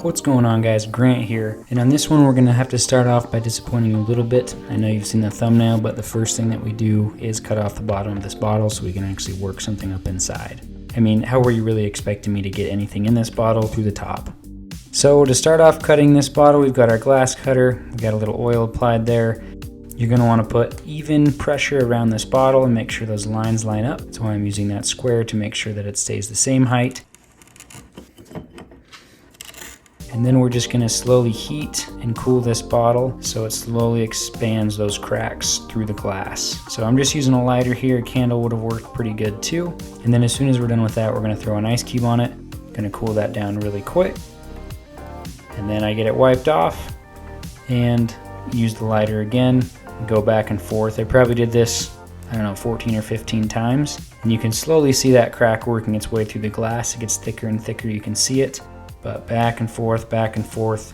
What's going on, guys? Grant here, and on this one we're going to have to start off by disappointing you a little bit. I know you've seen the thumbnail, but the first thing that we do is cut off the bottom of this bottle so we can actually work something up inside. I mean, how were you really expecting me to get anything in this bottle through the top? So to start off cutting this bottle, we've got our glass cutter, we've got a little oil applied there. You're going to want to put even pressure around this bottle and make sure those lines line up. That's why I'm using that square to make sure that it stays the same height. And then we're just going to slowly heat and cool this bottle so it slowly expands those cracks through the glass. So I'm just using a lighter here. A candle would have worked pretty good too. And then as soon as we're done with that, we're going to throw an ice cube on it. Going to cool that down really quick. And then I get it wiped off and use the lighter again, go back and forth. I probably did this, 14 or 15 times. And you can slowly see that crack working its way through the glass. It gets thicker and thicker, you can see it. But back and forth, back and forth.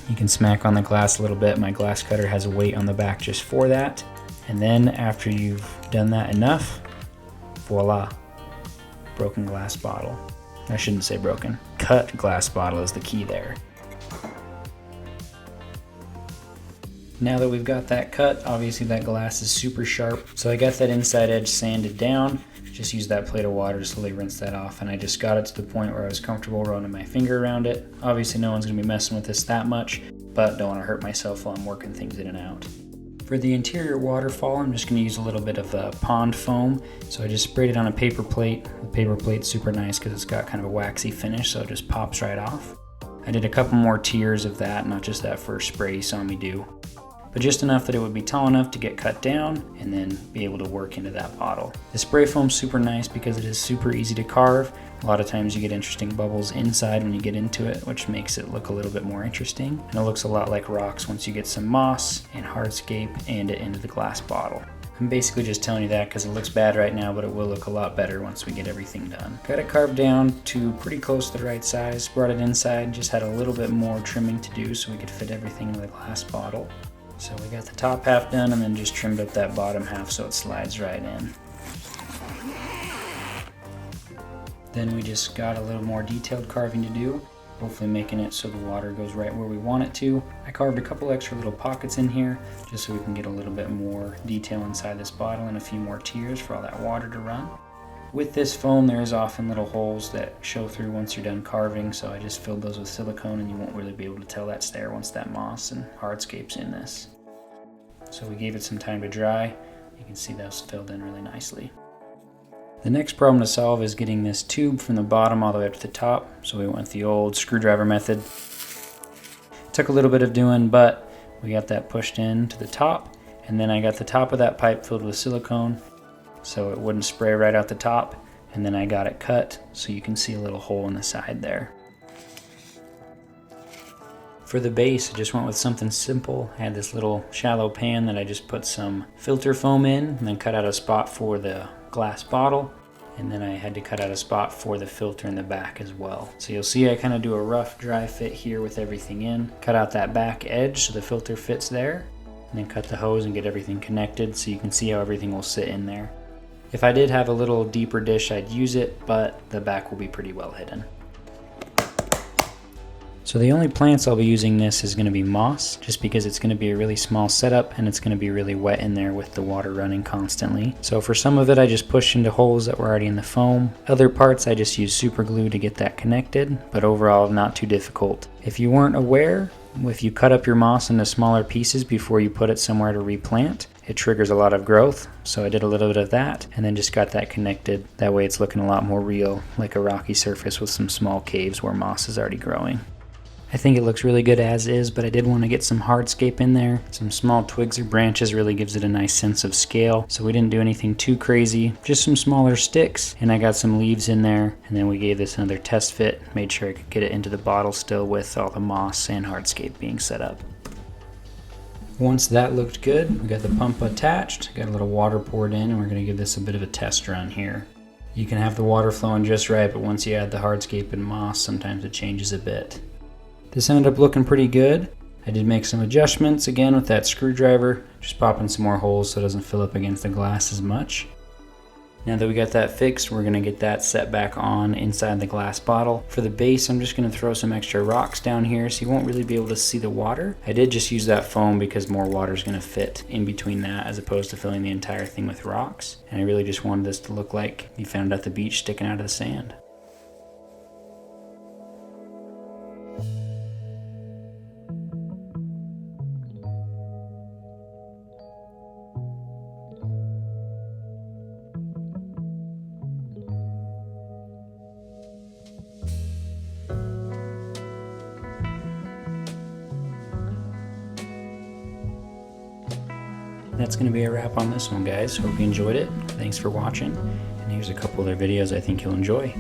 You can smack on the glass a little bit. My glass cutter has a weight on the back just for that. And then after you've done that enough, voila, broken glass bottle. I shouldn't say broken. Cut glass bottle is the key there. Now that we've got that cut, obviously that glass is super sharp. So I got that inside edge sanded down. Just use that plate of water to slowly rinse that off, and I just got it to the point where I was comfortable running my finger around it. Obviously no one's going to be messing with this that much, but don't want to hurt myself while I'm working things in and out. For the interior waterfall, I'm just going to use a little bit of pond foam. So I just sprayed it on a paper plate. The paper plate's super nice because it's got kind of a waxy finish, so it just pops right off. I did a couple more tiers of that, not just that first spray you saw me do, but just enough that it would be tall enough to get cut down and then be able to work into that bottle. The spray foam's super nice because it is super easy to carve. A lot of times you get interesting bubbles inside when you get into it, which makes it look a little bit more interesting. And it looks a lot like rocks once you get some moss and hardscape and it into the glass bottle. I'm basically just telling you that because it looks bad right now, but it will look a lot better once we get everything done. Got it carved down to pretty close to the right size, brought it inside, just had a little bit more trimming to do so we could fit everything in the glass bottle. So we got the top half done and then just trimmed up that bottom half so it slides right in. Then we just got a little more detailed carving to do, hopefully making it so the water goes right where we want it to. I carved a couple extra little pockets in here just so we can get a little bit more detail inside this bottle and a few more tiers for all that water to run. With this foam, there is often little holes that show through once you're done carving, so I just filled those with silicone and you won't really be able to tell that's there once that moss and hardscape's in this. So we gave it some time to dry. You can see those filled in really nicely. The next problem to solve is getting this tube from the bottom all the way up to the top, so we went with the old screwdriver method. It took a little bit of doing, but we got that pushed in to the top, and then I got the top of that pipe filled with silicone so it wouldn't spray right out the top, and then I got it cut so you can see a little hole in the side there. For the base, I just went with something simple. I had this little shallow pan that I just put some filter foam in and then cut out a spot for the glass bottle, and then I had to cut out a spot for the filter in the back as well. So you'll see I kind of do a rough dry fit here with everything in. Cut out that back edge so the filter fits there, and then cut the hose and get everything connected so you can see how everything will sit in there. If I did have a little deeper dish, I'd use it, but the back will be pretty well hidden. So the only plants I'll be using this is going to be moss, just because it's going to be a really small setup and it's going to be really wet in there with the water running constantly. So for some of it I just pushed into holes that were already in the foam. Other parts I just used super glue to get that connected, but overall not too difficult. If you weren't aware, if you cut up your moss into smaller pieces before you put it somewhere to replant, it triggers a lot of growth. So I did a little bit of that and then just got that connected. That way it's looking a lot more real, like a rocky surface with some small caves where moss is already growing. I think it looks really good as is, but I did want to get some hardscape in there. Some small twigs or branches really gives it a nice sense of scale. So we didn't do anything too crazy, just some smaller sticks. And I got some leaves in there. And then we gave this another test fit, made sure I could get it into the bottle still with all the moss and hardscape being set up. Once that looked good, we got the pump attached, got a little water poured in, and we're going to give this a bit of a test run here. You can have the water flowing just right, but once you add the hardscape and moss, sometimes it changes a bit. This ended up looking pretty good. I did make some adjustments again with that screwdriver, just popping some more holes so it doesn't fill up against the glass as much. Now that we got that fixed, we're gonna get that set back on inside the glass bottle. For the base, I'm just gonna throw some extra rocks down here so you won't really be able to see the water. I did just use that foam because more water is gonna fit in between that as opposed to filling the entire thing with rocks. And I really just wanted this to look like you found it at the beach sticking out of the sand. That's going to be a wrap on this one, guys. Hope you enjoyed it. Thanks for watching. And here's a couple other videos I think you'll enjoy.